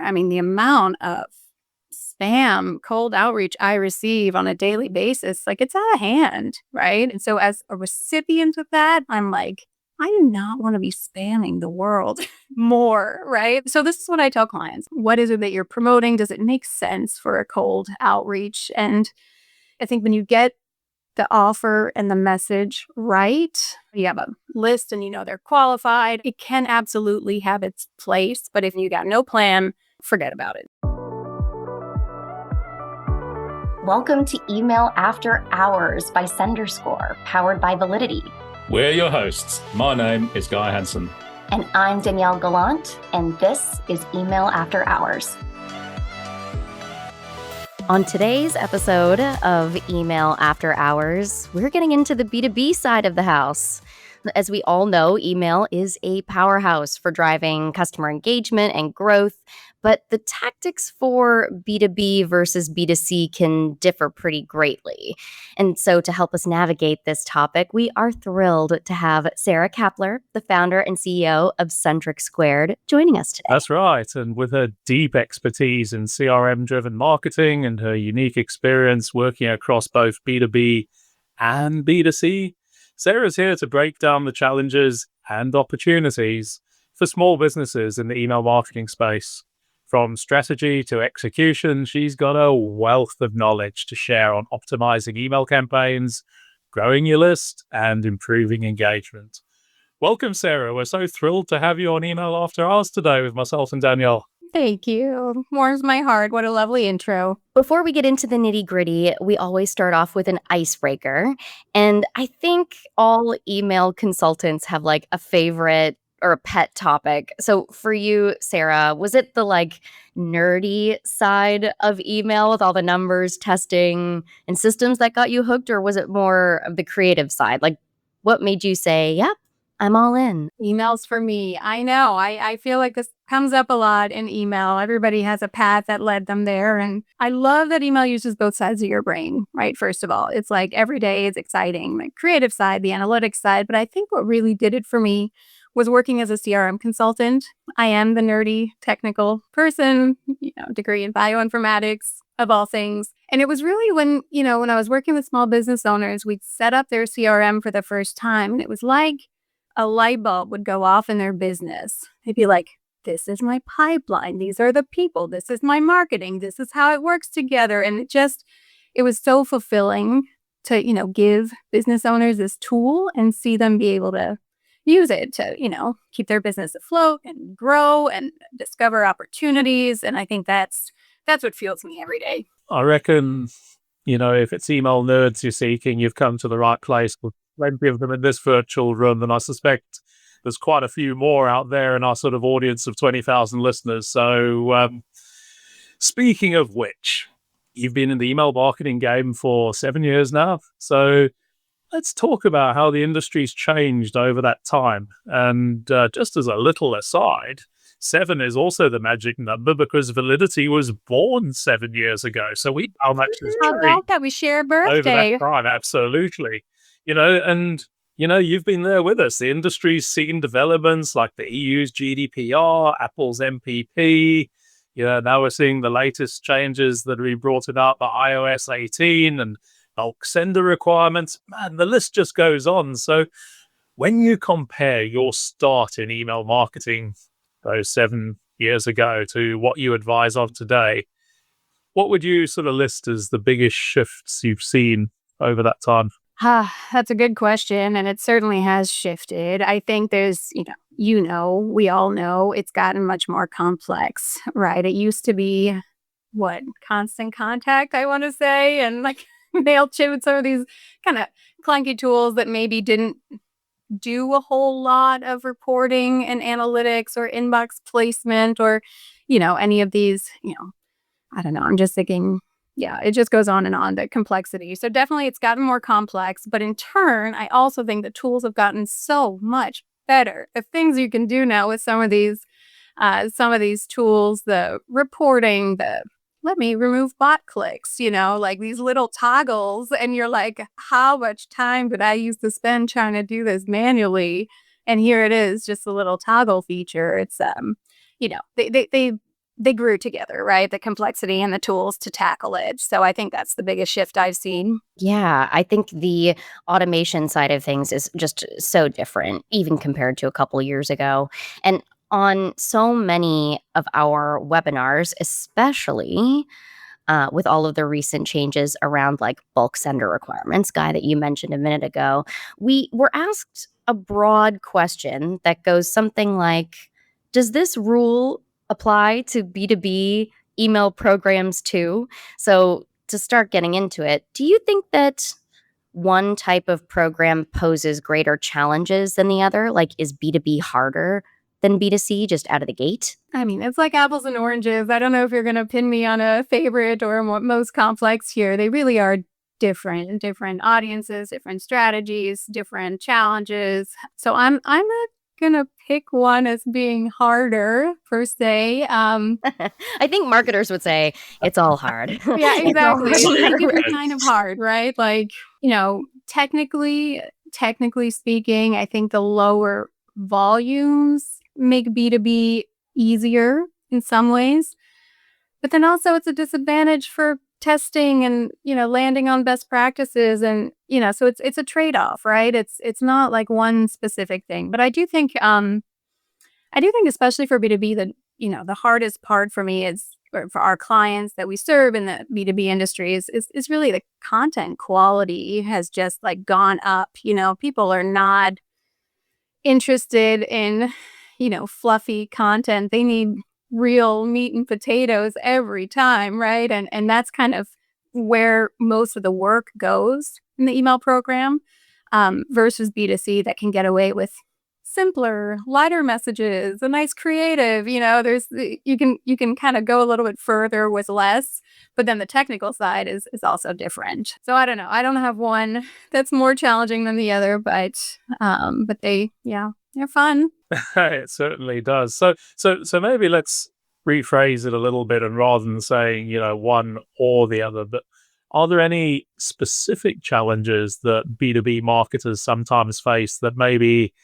I mean, the amount of spam, cold outreach I receive on a daily basis, like it's out of hand, right? And so as a recipient of that, I'm like, I do not want to be spamming the world more, right? So this is what I tell clients. What is it that you're promoting? Does it make sense for a cold outreach? And I think when you get the offer and the message right, you have a list and you know they're qualified, it can absolutely have its place. But if you got no plan, forget about it. Welcome to Email After Hours by SenderScore, powered by Validity. We're your hosts. My name is Guy Hansen. And I'm Danielle Gallant, and this is Email After Hours. On today's episode of Email After Hours, we're getting into the B2B side of the house. As we all know, email is a powerhouse for driving customer engagement and growth, but the tactics for B2B versus B2C can differ pretty greatly. And so to help us navigate this topic, we are thrilled to have Sara Kappler, the founder and CEO of Centric Squared, joining us today. That's right. And with her deep expertise in CRM-driven marketing and her unique experience working across both B2B and B2C, Sara's here to break down the challenges and opportunities for small businesses in the email marketing space. From strategy to execution, she's got a wealth of knowledge to share on optimizing email campaigns, growing your list, and improving engagement. Welcome, Sara. We're so thrilled to have you on Email After Hours today with myself and Danielle. Thank you. Warms my heart. What a lovely intro. Before we get into the nitty-gritty, we always start off with an icebreaker. And I think all email consultants have like a favorite or a pet topic. So for you, Sara, was it the like nerdy side of email with all the numbers, testing, and systems that got you hooked? Or was it more of the creative side? Like what made you say, yep, I'm all in? Emails for me. I know. I feel like this comes up a lot in email. Everybody has a path that led them there. And I love that email uses both sides of your brain, right? First of all, it's like every day is exciting, the creative side, the analytics side. But I think what really did it for me was working as a CRM consultant. I am the nerdy technical person, degree in bioinformatics of all things. And it was really when I was working with small business owners, we'd set up their CRM for the first time. And it was like a light bulb would go off in their business. They'd be like, this is my pipeline. These are the people. This is my marketing. This is how it works together. And it was so fulfilling to, give business owners this tool and see them be able to use it to, keep their business afloat and grow and discover opportunities. And I think that's what fuels me every day. I reckon, if it's email nerds you're seeking, you've come to the right place. With plenty of them in this virtual room, and I suspect there's quite a few more out there in our sort of audience of 20,000 listeners. So speaking of which, you've been in the email marketing game for 7 years now. So let's talk about how the industry's changed over that time. And just as a little aside, 7 is also the magic number because Validity was born 7 years ago. So we found that we share a birthday. Over that time, absolutely. You've been there with us. The industry's seen developments like the EU's GDPR, Apple's MPP. Now we're seeing the latest changes that we brought about by iOS 18 and bulk sender requirements. Man, the list just goes on. So when you compare your start in email marketing those 7 years ago to what you advise of today, what would you sort of list as the biggest shifts you've seen over that time? That's a good question. And it certainly has shifted. I think there's, we all know it's gotten much more complex, right? It used to be Constant Contact, I want to say, and like MailChimp and some of these kind of clunky tools that maybe didn't do a whole lot of reporting and analytics or inbox placement or, any of these, I don't know. I'm just thinking, it just goes on, the complexity. So definitely it's gotten more complex, but in turn, I also think the tools have gotten so much better. The things you can do now with some of these tools, the reporting, let me remove bot clicks, like these little toggles. And you're like, how much time did I used to spend trying to do this manually? And here it is, just a little toggle feature. It's, they they grew together, right? The complexity and the tools to tackle it. So I think that's the biggest shift I've seen. Yeah, I think the automation side of things is just so different, even compared to a couple years ago. And on so many of our webinars, especially with all of the recent changes around like bulk sender requirements, Guy, that you mentioned a minute ago, we were asked a broad question that goes something like, does this rule apply to B2B email programs too? So to start getting into it, do you think that one type of program poses greater challenges than the other? Like, is B2B harder than B2C just out of the gate? I mean, it's like apples and oranges. I don't know if you're going to pin me on a favorite or most complex here. They really are different audiences, different strategies, different challenges. So I'm not going to pick one as being harder per se. I think marketers would say it's all hard. Yeah, It's all exactly. hard. I think it's kind of hard, right? Like, technically speaking, I think the lower volumes make B2B easier in some ways. But then also it's a disadvantage for testing and, landing on best practices and, so it's a trade-off, right? It's not like one specific thing. But I do think especially for B2B that, the hardest part for me is or for our clients that we serve in the B2B industry is really the content quality has just like gone up. People are not interested in, fluffy content. They need real meat and potatoes every time, right? And that's kind of where most of the work goes in the email program versus B2C that can get away with simpler, lighter messages, a nice creative. You can kind of go a little bit further with less, but then the technical side is also different. So I don't know. I don't have one that's more challenging than the other, but they're fun. It certainly does. So maybe let's rephrase it a little bit, and rather than saying, one or the other, but are there any specific challenges that B2B marketers sometimes face that maybe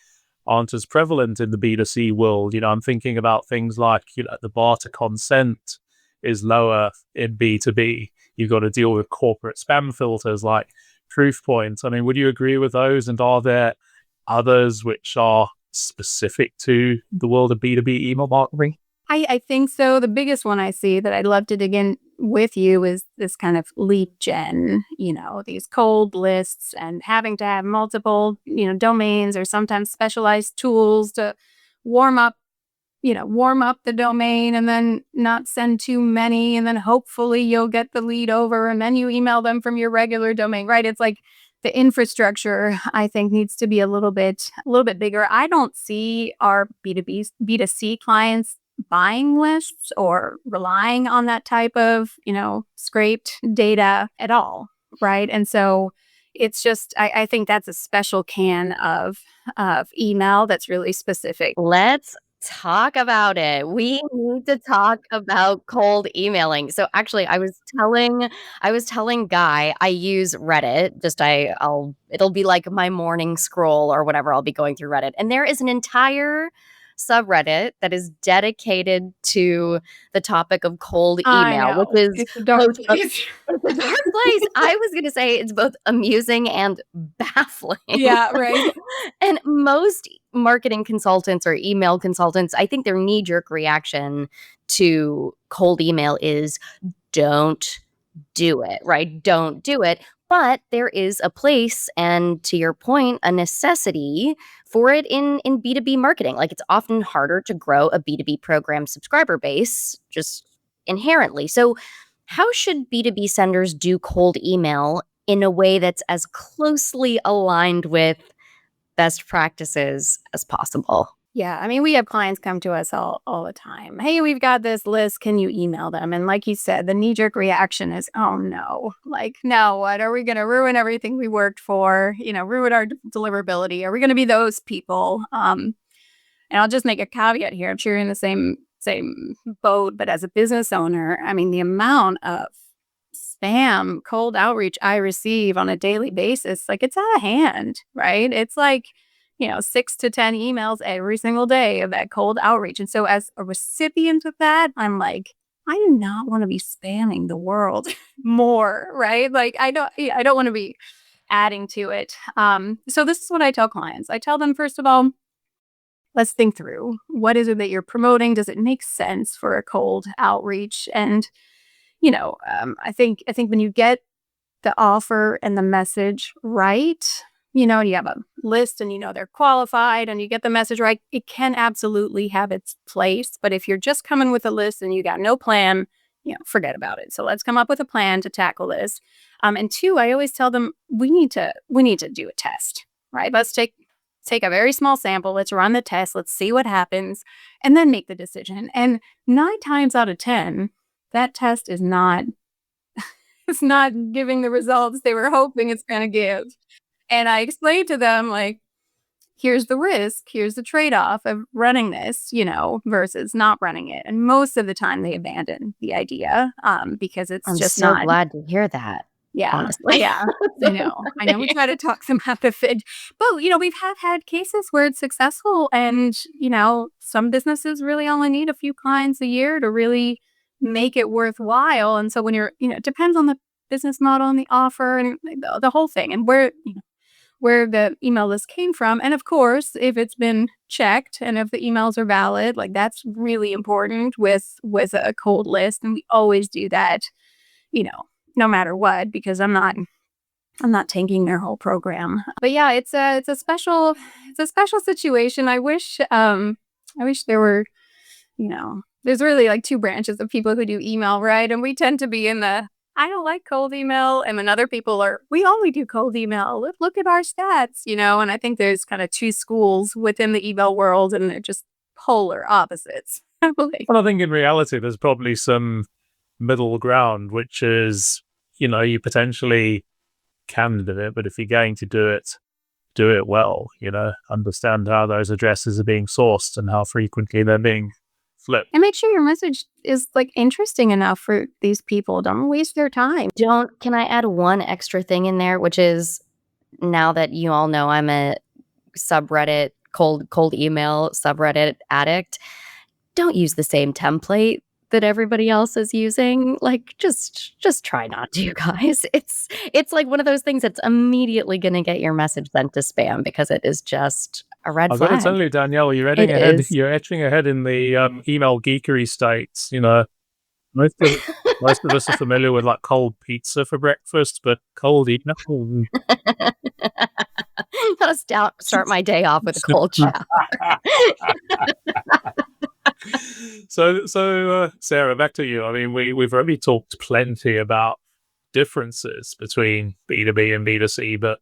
aren't as prevalent in the B2C world? I'm thinking about things like, the bar to consent is lower in B2B. You've got to deal with corporate spam filters like Truthpoint. I mean, would you agree with those? And are there others which are specific to the world of B2B email marketing? I think so. The biggest one I see that I'd love to dig in with you is this kind of lead gen, these cold lists and having to have multiple, domains or sometimes specialized tools to warm up the domain and then not send too many. And then hopefully you'll get the lead over and then you email them from your regular domain, right? It's like the infrastructure, I think, needs to be a little bit bigger. I don't see our B2C clients buying lists or relying on that type of, scraped data at all, right? And so it's just, I think that's a special can of email that's really specific. Let's talk about it. We need to talk about cold emailing. So actually, I was telling Guy I use Reddit. It'll be like my morning scroll or whatever. I'll be going through Reddit, and there is an entire subreddit that is dedicated to the topic of cold I email, know. which is It's a dark both place. it's a dark place. I was going to say it's both amusing and baffling. Yeah, right. And most marketing consultants or email consultants, I think their knee-jerk reaction to cold email is don't do it, right? Don't do it. But there is a place and, to your point, a necessity for it in B2B marketing. Like, it's often harder to grow a B2B program subscriber base just inherently. So how should B2B senders do cold email in a way that's as closely aligned with best practices as possible? Yeah, I mean, we have clients come to us all the time. Hey, we've got this list. Can you email them? And like you said, the knee-jerk reaction is, oh no. Like, no, what? Are we going to ruin everything we worked for? Ruin our deliverability? Are we going to be those people? And I'll just make a caveat here. I'm sure you're in the same boat, but as a business owner, I mean, the amount of spam, cold outreach I receive on a daily basis, like it's out of hand, right? It's like 6 to 10 emails every single day of that cold outreach. And so as a recipient of that, I'm like, I do not want to be spamming the world more, right? Like I don't want to be adding to it. So this is what I tell clients. I tell them, first of all, let's think through what is it that you're promoting? Does it make sense for a cold outreach? And I think when you get the offer and the message right, you have a list and they're qualified and you get the message right, it can absolutely have its place. But if you're just coming with a list and you got no plan, forget about it. So let's come up with a plan to tackle this. And two, I always tell them we need to do a test, right? Let's take a very small sample. Let's run the test. Let's see what happens and then make the decision. And 9 times out of 10, that test is not it's not giving the results they were hoping it's going to give. And I explained to them, like, here's the risk, here's the trade-off of running this, versus not running it. And most of the time they abandon the idea because it's I'm just so not. glad to hear that. Yeah. Honestly. Yeah. I know. We try to talk them out of it. But, we've had cases where it's successful and, some businesses really only need a few clients a year to really make it worthwhile. And so when you're, it depends on the business model and the offer and the whole thing and where the email list came from. And of course, if it's been checked and if the emails are valid, like that's really important with a cold list. And we always do that, no matter what, because I'm not tanking their whole program. But yeah, it's a special situation. I wish there were, there's really like 2 branches of people who do email, right? And we tend to be in the I don't like cold email, and then other people are, we only do cold email. Look at our stats, and I think there's kind of 2 schools within the email world, and they're just polar opposites. Well, I think in reality, there's probably some middle ground, which is, you potentially can do it, but if you're going to do it well, understand how those addresses are being sourced and how frequently they're being flipped. And make sure your message is like interesting enough for these people. Don't waste their time. Can I add one extra thing in there, which is, now that you all know I'm a subreddit, cold email subreddit addict, don't use the same template that everybody else is using. Like, just try not to, guys. It's like one of those things that's immediately going to get your message sent to spam because it is just a red I've flag. got to tell you, Danielle, you're etching ahead in the email geekery states. Most of us are familiar with like cold pizza for breakfast, but cold email. Gotta start my day off with a cold shower. So, Sarah, back to you. I mean, we've already talked plenty about differences between B2B and B2C, but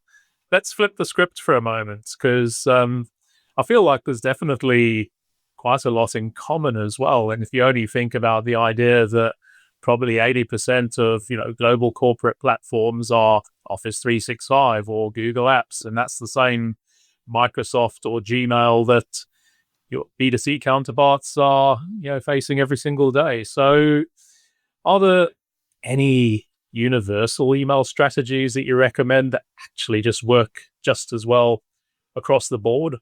let's flip the script for a moment because I feel like there's definitely quite a lot in common as well. And if you only think about the idea that probably 80% of global corporate platforms are Office 365 or Google Apps, and that's the same Microsoft or Gmail that your B2C counterparts are facing every single day. So are there any universal email strategies that you recommend that actually just work just as well across the board?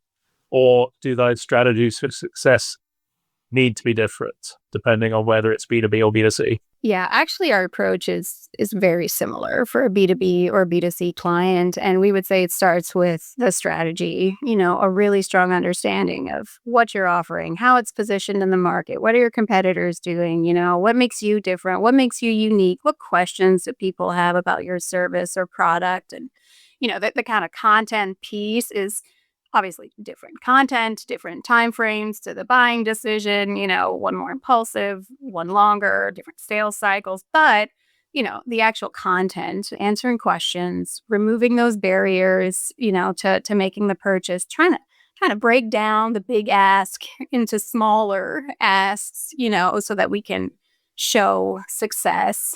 Or do those strategies for success need to be different depending on whether it's B2B or B2C? Yeah, actually our approach is very similar for a B2B or B2C client. And we would say it starts with the strategy, a really strong understanding of what you're offering, how it's positioned in the market, what are your competitors doing, what makes you different, what makes you unique, what questions do people have about your service or product. And, the kind of content piece is obviously different content, different timeframes to the buying decision, one more impulsive, one longer, different sales cycles. But, the actual content, answering questions, removing those barriers, to making the purchase, trying to kind of break down the big ask into smaller asks, so that we can show success,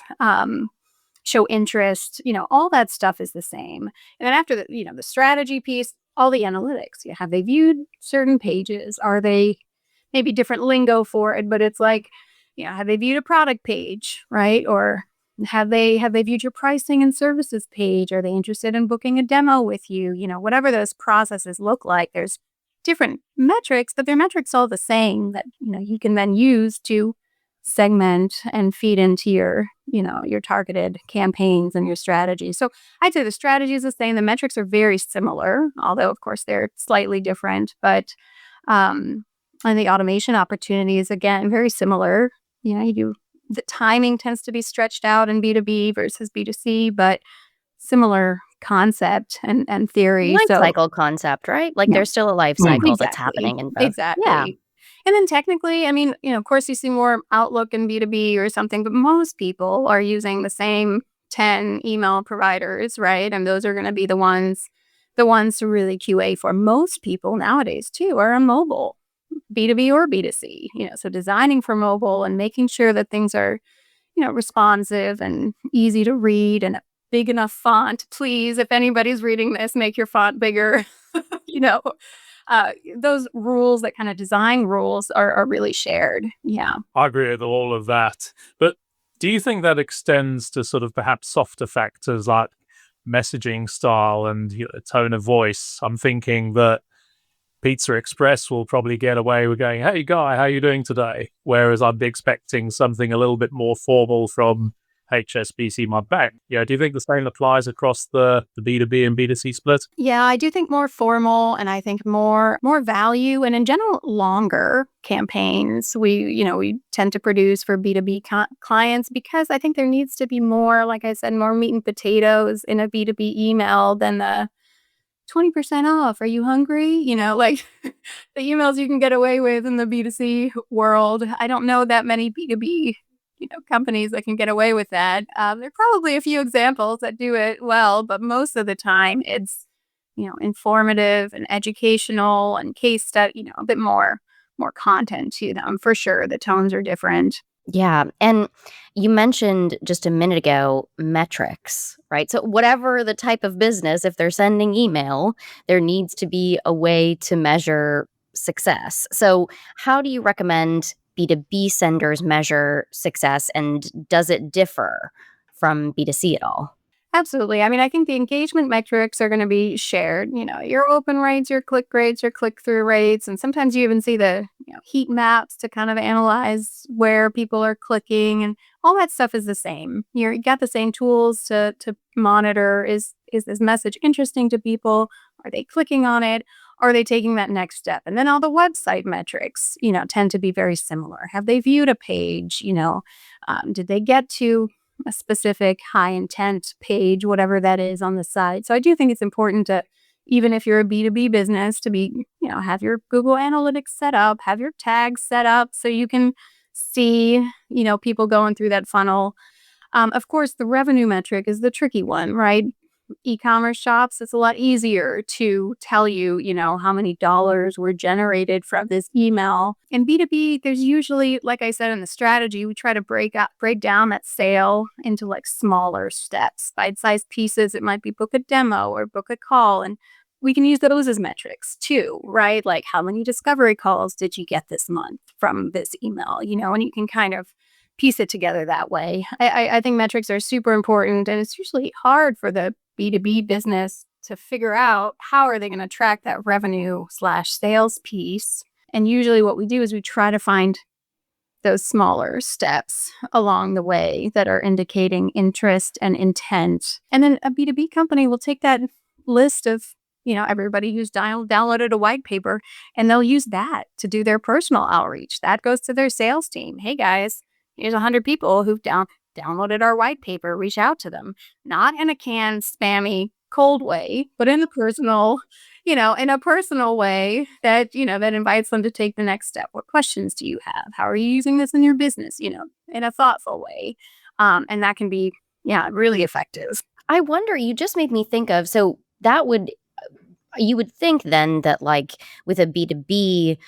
show interest, all that stuff is the same. And then after the strategy piece, all the analytics. Have they viewed certain pages? Are they maybe different lingo for it, but it's like, have they viewed a product page, right? Or Have they viewed your pricing and services page? Are they interested in booking a demo with you? Whatever those processes look like, there's different metrics, but they're metrics all the same that, you can then use to segment and feed into your targeted campaigns and your strategy. So I'd say the strategy is the same. The metrics are very similar, although of course they're slightly different, but and the automation opportunity is again very similar. The timing tends to be stretched out in B2B versus B2C, but similar concept and theory. Life So cycle concept, right? Like yeah, there's still a life cycle that's exactly. happening in both. Yeah. Exactly. And then technically, I mean, of course you see more Outlook in B2B or something, but most people are using the same 10 email providers, right? And those are going to be the ones to really QA for. Most people nowadays too are on mobile, B2B or B2C, so designing for mobile and making sure that things are, responsive and easy to read and a big enough font. Please, if anybody's reading this, make your font bigger. you know, those rules, that kind of design rules are really shared. Yeah. I agree with all of that. But do you think that extends to sort of perhaps softer factors like messaging style and tone of voice? I'm thinking that Pizza Express will probably get away with going, "Hey guy, how you doing today?" Whereas I'd be expecting something a little bit more formal from HSBC my bank. Do you think the same applies across the B2B and B2C split? Yeah, I do think more formal, and I think more value, and in general longer campaigns. We tend to produce for B2B clients because I think there needs to be more, like I said, more meat and potatoes in a B2B email than the 20% off. Are you hungry? Like the emails you can get away with in the B2C world. I don't know that many B2B companies that can get away with that. There are probably a few examples that do it well, but most of the time it's, informative and educational and case study, a bit more content to them for sure. The tones are different. Yeah. And you mentioned just a minute ago metrics, right? So, whatever the type of business, if they're sending email, there needs to be a way to measure success. So, how do you recommend B2B senders measure success, and does it differ from B2C at all? Absolutely. I mean, I think the engagement metrics are going to be shared. Your open rates, your click rates, your click-through rates, and sometimes you even see the heat maps to kind of analyze where people are clicking, and all that stuff is the same. You got the same tools to monitor. Is this message interesting to people? Are they clicking on it? Are they taking that next step? And then all the website metrics, tend to be very similar. Have they viewed a page? Did they get to a specific high intent page, whatever that is on the site? So I do think it's important to, even if you're a B2B business, to be, have your Google Analytics set up, have your tags set up so you can see, people going through that funnel. Of course, the revenue metric is the tricky one, right? E-commerce shops, it's a lot easier to tell you, how many dollars were generated from this email. In B2B, there's usually, like I said in the strategy, we try to break down that sale into like smaller steps, bite-sized pieces. It might be book a demo or book a call, and we can use those as metrics too, right? Like how many discovery calls did you get this month from this email, and you can kind of piece it together that way. I think metrics are super important, and it's usually hard for the B2B business to figure out how are they going to track that revenue/sales piece. And usually what we do is we try to find those smaller steps along the way that are indicating interest and intent. And then a B2B company will take that list of, everybody who's downloaded a white paper, and they'll use that to do their personal outreach. That goes to their sales team. Hey guys, here's 100 people who've downloaded our white paper. Reach out to them, not in a canned, spammy, cold way, but in a personal way that, that invites them to take the next step. What questions do you have? How are you using this in your business? In a thoughtful way. And that can be, really effective. I wonder, you just made me think of, so you would think then that like with a B2B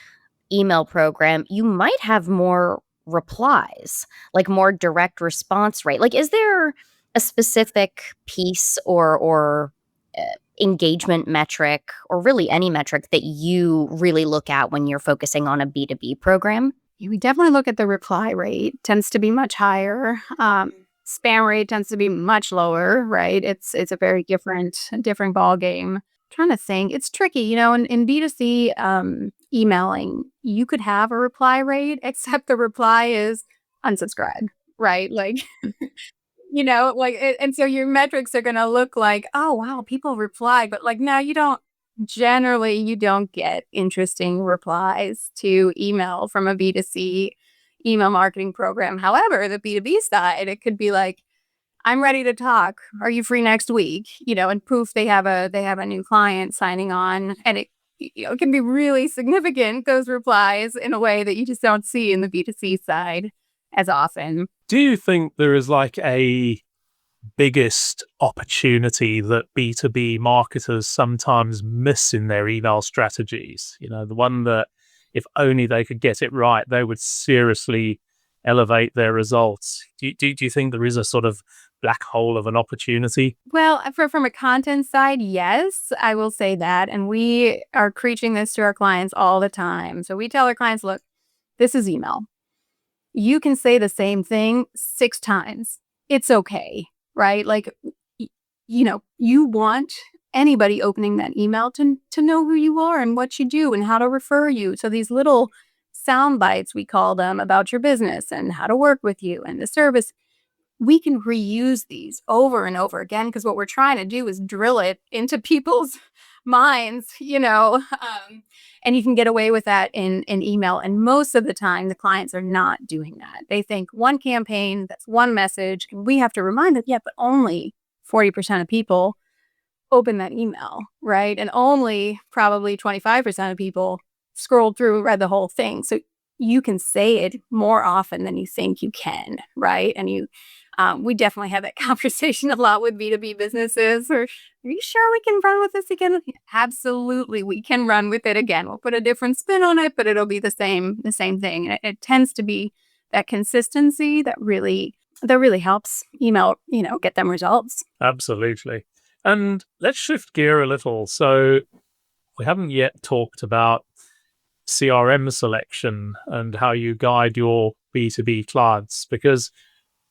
email program, you might have more replies, like more direct response rate. Like, is there a specific piece or engagement metric, or really any metric that you really look at when you're focusing on a B2B program? We definitely look at the reply rate. Tends to be much higher. Spam rate tends to be much lower, right? It's a very different ball game. Trying to think, it's tricky, in B2C emailing, you could have a reply rate, except the reply is unsubscribe, right? Like, and so your metrics are going to look like, oh, wow, people reply. But like, no, generally, you don't get interesting replies to email from a B2C email marketing program. However, the B2B side, it could be like, I'm ready to talk. Are you free next week? And poof, they have a new client signing on, and it can be really significant, those replies, in a way that you just don't see in the B2C side as often. Do you think there is like a biggest opportunity that B2B marketers sometimes miss in their email strategies? The one that if only they could get it right, they would seriously elevate their results. Do you think there is a sort of black hole of an opportunity? Well, from a content side, yes, I will say that. And we are preaching this to our clients all the time. So we tell our clients, look, this is email. You can say the same thing 6 times. It's okay, right? Like, you want anybody opening that email to know who you are and what you do and how to refer you. So these little sound bites, we call them, about your business and how to work with you and the service, we can reuse these over and over again, because what we're trying to do is drill it into people's minds, and you can get away with that in email. And most of the time, the clients are not doing that. They think one campaign, that's one message, and we have to remind them, yeah, but only 40% of people open that email, right? And only probably 25% of people scrolled through and read the whole thing. So you can say it more often than you think you can, right? And we definitely have that conversation a lot with B2B businesses. Or, are you sure we can run with this again? Absolutely, we can run with it again. We'll put a different spin on it, but it'll be the same thing. And it tends to be that consistency that really helps email, get them results. Absolutely. And let's shift gear a little. So we haven't yet talked about CRM selection and how you guide your B2B clients, because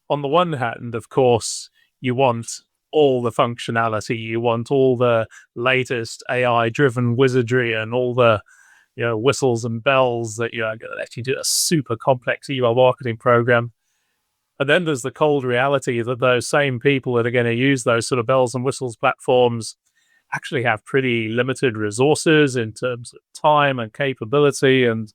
on the one hand, of course, you want all the functionality, you want all the latest AI-driven wizardry and all the whistles and bells that you're going to let you do a super complex email marketing program. And then there's the cold reality that those same people that are going to use those sort of bells and whistles platforms actually have pretty limited resources in terms of time and capability, and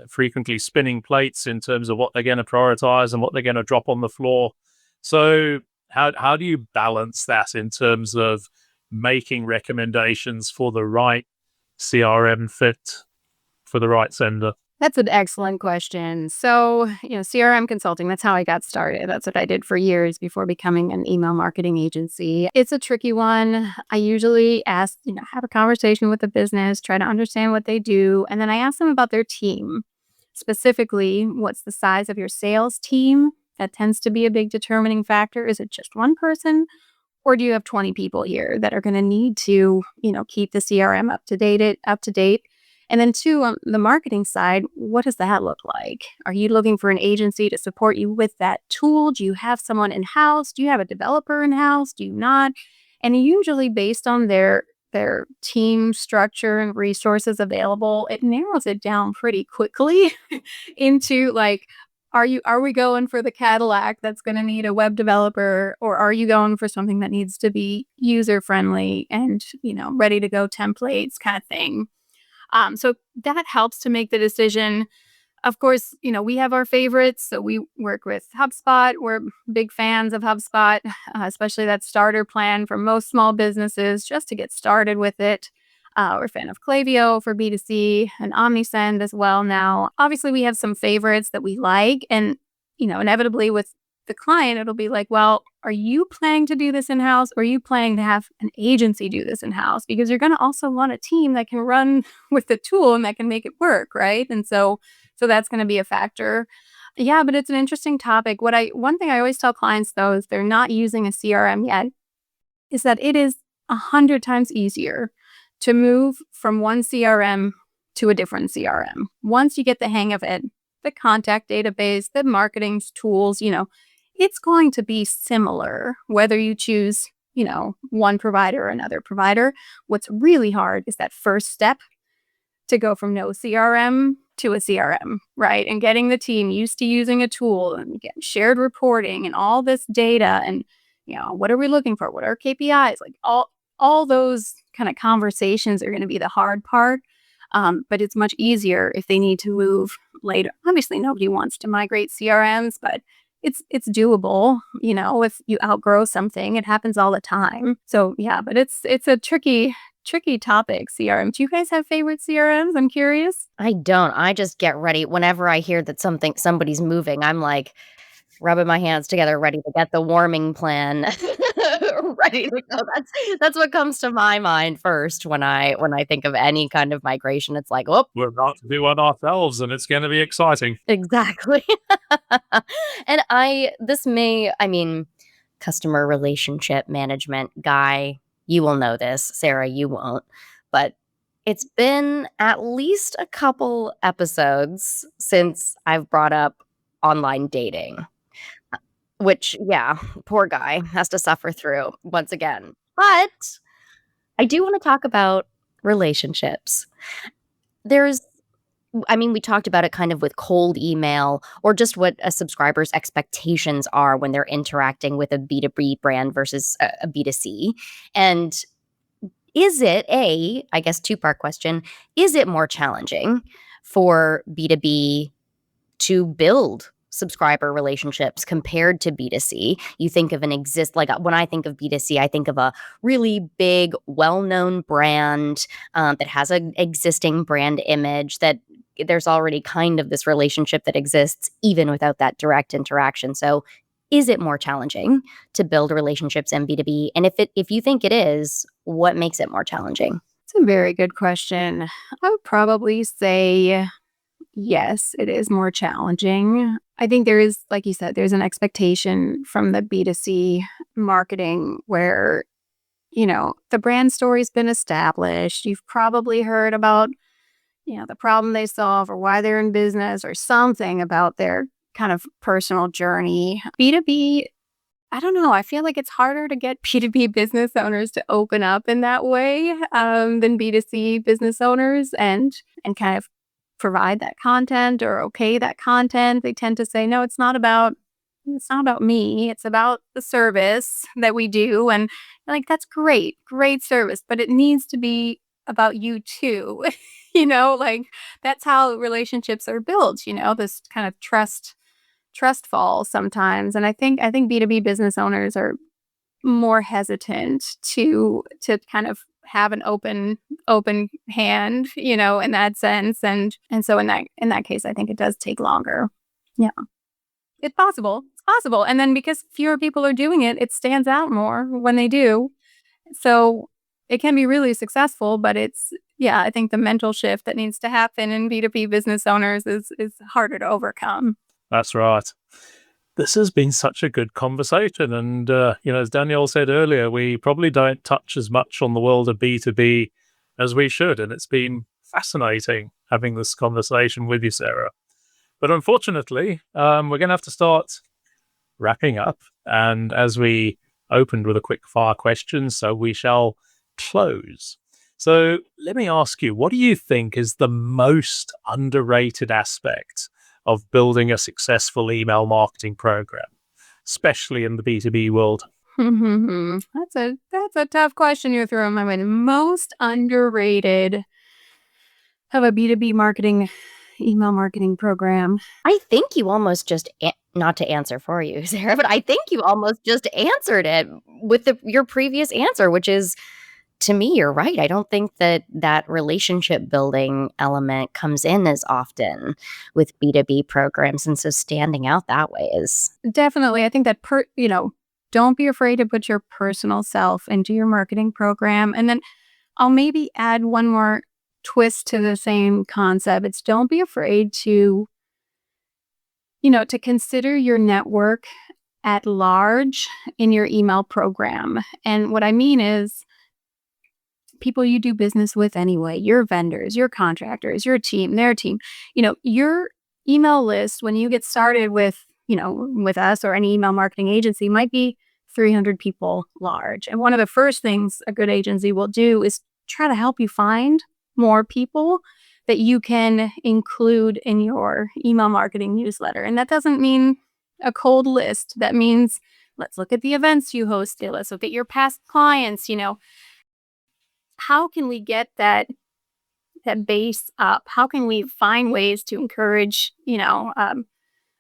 frequently spinning plates in terms of what they're going to prioritize and what they're going to drop on the floor. So how do you balance that in terms of making recommendations for the right CRM fit for the right sender? That's an excellent question. So, CRM consulting, that's how I got started. That's what I did for years before becoming an email marketing agency. It's a tricky one. I usually ask, have a conversation with the business, try to understand what they do. And then I ask them about their team. Specifically, what's the size of your sales team? That tends to be a big determining factor. Is it just one person? Or do you have 20 people here that are going to need to, keep the CRM up to date? And then 2, on the marketing side, what does that look like? Are you looking for an agency to support you with that tool? Do you have someone in-house? Do you have a developer in-house? Do you not? And usually based on their team structure and resources available, it narrows it down pretty quickly into like, are we going for the Cadillac that's going to need a web developer, or are you going for something that needs to be user-friendly and, ready to go templates kind of thing? So that helps to make the decision. Of course, we have our favorites. So we work with HubSpot. We're big fans of HubSpot, especially that starter plan for most small businesses just to get started with it. We're a fan of Klaviyo for B2C and OmniSend as well now. Obviously, we have some favorites that we like. And, inevitably with the client, it'll be like, well, are you planning to do this in-house, or are you planning to have an agency do this in-house? Because you're going to also want a team that can run with the tool and that can make it work, right? And so that's going to be a factor. Yeah, but it's an interesting topic. One thing I always tell clients, though, is they're not using a CRM yet, is that it is 100 times easier to move from one CRM to a different CRM. Once you get the hang of it, the contact database, the marketing tools, it's going to be similar whether you choose, one provider or another provider. What's really hard is that first step to go from no CRM to a CRM, right? And getting the team used to using a tool and get shared reporting and all this data and, what are we looking for? What are KPIs? Like all those kind of conversations are going to be the hard part. But it's much easier if they need to move later. Obviously, nobody wants to migrate CRMs, but it's doable. If you outgrow something, it happens all the time. So yeah, but it's a tricky topic, CRM. Do you guys have favorite CRMs? I'm curious. I don't. I just get ready whenever I hear that somebody's moving. I'm like rubbing my hands together, ready to get the warming plan ready to go. That's what comes to my mind first when I think of any kind of migration. It's like, oh, We're about to do one ourselves, and it's going to be exciting. exactly. And customer relationship management guy, you will know this. Sarah, you won't. But it's been at least a couple episodes since I've brought up online dating, which, yeah, poor guy has to suffer through once again. But I do want to talk about relationships. We talked about it kind of with cold email or just what a subscriber's expectations are when they're interacting with a B2B brand versus a B2C. And is it I guess two-part question, is it more challenging for B2B to build subscriber relationships compared to B2C? You think of when I think of B2C, I think of a really big, well-known brand that has an existing brand image that there's already kind of this relationship that exists even without that direct interaction. So is it more challenging to build relationships in B2B? And if you think it is, what makes it more challenging? It's a very good question. I would probably say yes, it is more challenging. I think there is, like you said, there's an expectation from the B2C marketing where, the brand story's been established. You've probably heard about, the problem they solve or why they're in business or something about their kind of personal journey. B2B, I don't know. I feel like it's harder to get B2B business owners to open up in that way than B2C business owners and kind of provide that content or okay that content. They tend to say, no, it's not about me. It's about the service that we do. And like, that's great service, but it needs to be about you too. Like that's how relationships are built, this kind of trust fall sometimes. And I think B2B business owners are more hesitant to kind of have an open hand, in that sense. And so in that case, I think it does take longer. Yeah. It's possible. And then because fewer people are doing it, it stands out more when they do. So it can be really successful, but I think the mental shift that needs to happen in B2B business owners is harder to overcome. That's right. This has been such a good conversation. And, as Danielle said earlier, we probably don't touch as much on the world of B2B as we should. And it's been fascinating having this conversation with you, Sarah. But unfortunately, we're going to have to start wrapping up. And as we opened with a quick fire question, so we shall close. So let me ask you, what do you think is the most underrated aspect of building a successful email marketing program, especially in the B2B world? That's a tough question you're throwing my way. Most underrated of a B2B email marketing program. I think you almost just, not to answer for you, Sarah, but I think you almost just answered it with your previous answer, which is, to me, you're right. I don't think that relationship building element comes in as often with B2B programs. And so standing out that way is definitely, I think that, don't be afraid to put your personal self into your marketing program. And then I'll maybe add one more twist to the same concept. It's don't be afraid to, to consider your network at large in your email program. And what I mean is, people you do business with anyway, your vendors, your contractors, your team, their team, your email list when you get started with, with us or any email marketing agency might be 300 people large. And one of the first things a good agency will do is try to help you find more people that you can include in your email marketing newsletter. And that doesn't mean a cold list. That means let's look at the events you hosted. Let's look at your past clients. How can we get that base up? How can we find ways to encourage,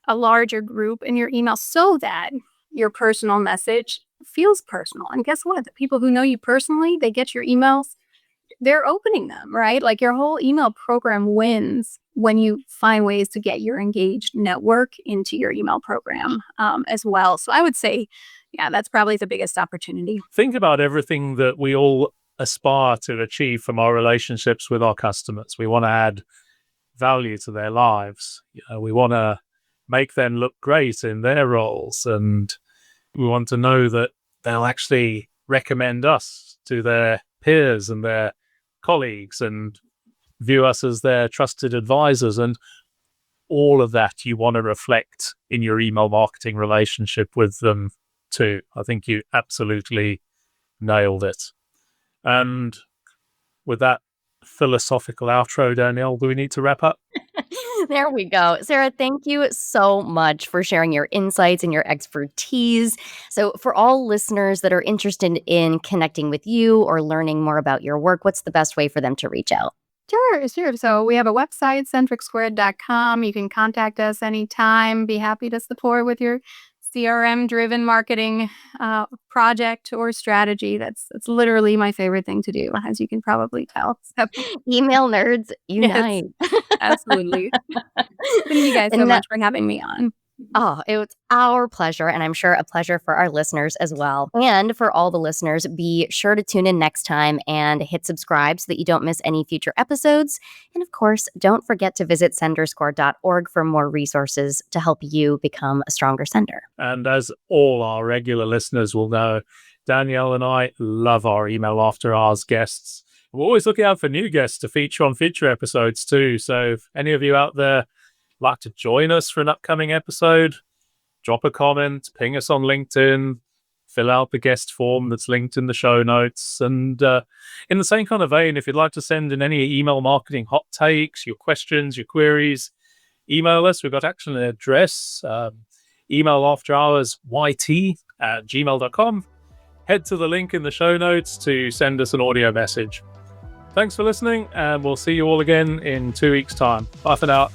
a larger group in your email so that your personal message feels personal? And guess what? The people who know you personally, they get your emails, they're opening them, right? Like your whole email program wins when you find ways to get your engaged network into your email program as well. So I would say, yeah, that's probably the biggest opportunity. Think about everything that we all aspire to achieve from our relationships with our customers. We want to add value to their lives. We want to make them look great in their roles, and we want to know that they'll actually recommend us to their peers and their colleagues and view us as their trusted advisors. And all of that you want to reflect in your email marketing relationship with them too. I think you absolutely nailed it. And with that philosophical outro, Danielle, do we need to wrap up? There we go. Sara, thank you so much for sharing your insights and your expertise. So for all listeners that are interested in connecting with you or learning more about your work, what's the best way for them to reach out? Sure. So we have a website, centricsquared.com. You can contact us anytime. Be happy to support with your CRM-driven marketing project or strategy. That's literally my favorite thing to do, as you can probably tell. So, Email nerds unite. yes, absolutely. Thank you guys so much for having me on. Oh, it was our pleasure, and I'm sure a pleasure for our listeners as well. And for all the listeners, be sure to tune in next time and hit subscribe so that you don't miss any future episodes. And of course, don't forget to visit senderscore.org for more resources to help you become a stronger sender. And as all our regular listeners will know, Danielle and I love our Email After Hours guests. We're always looking out for new guests to feature on future episodes too. So if any of you out there like to join us for an upcoming episode, drop a comment, ping us on LinkedIn, fill out the guest form that's linked in the show notes. And in the same kind of vein, if you'd like to send in any email marketing hot takes, your questions, your queries, email us. We've got actually an address, emailafterhoursyt@gmail.com. Head to the link in the show notes to send us an audio message. Thanks for listening, and we'll see you all again in 2 weeks' time. Bye for now.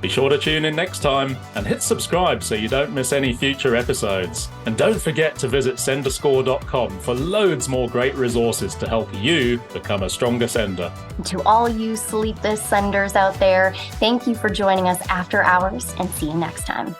Be sure to tune in next time and hit subscribe so you don't miss any future episodes. And don't forget to visit senderscore.com for loads more great resources to help you become a stronger sender. To all you sleepless senders out there, thank you for joining us after hours, and see you next time.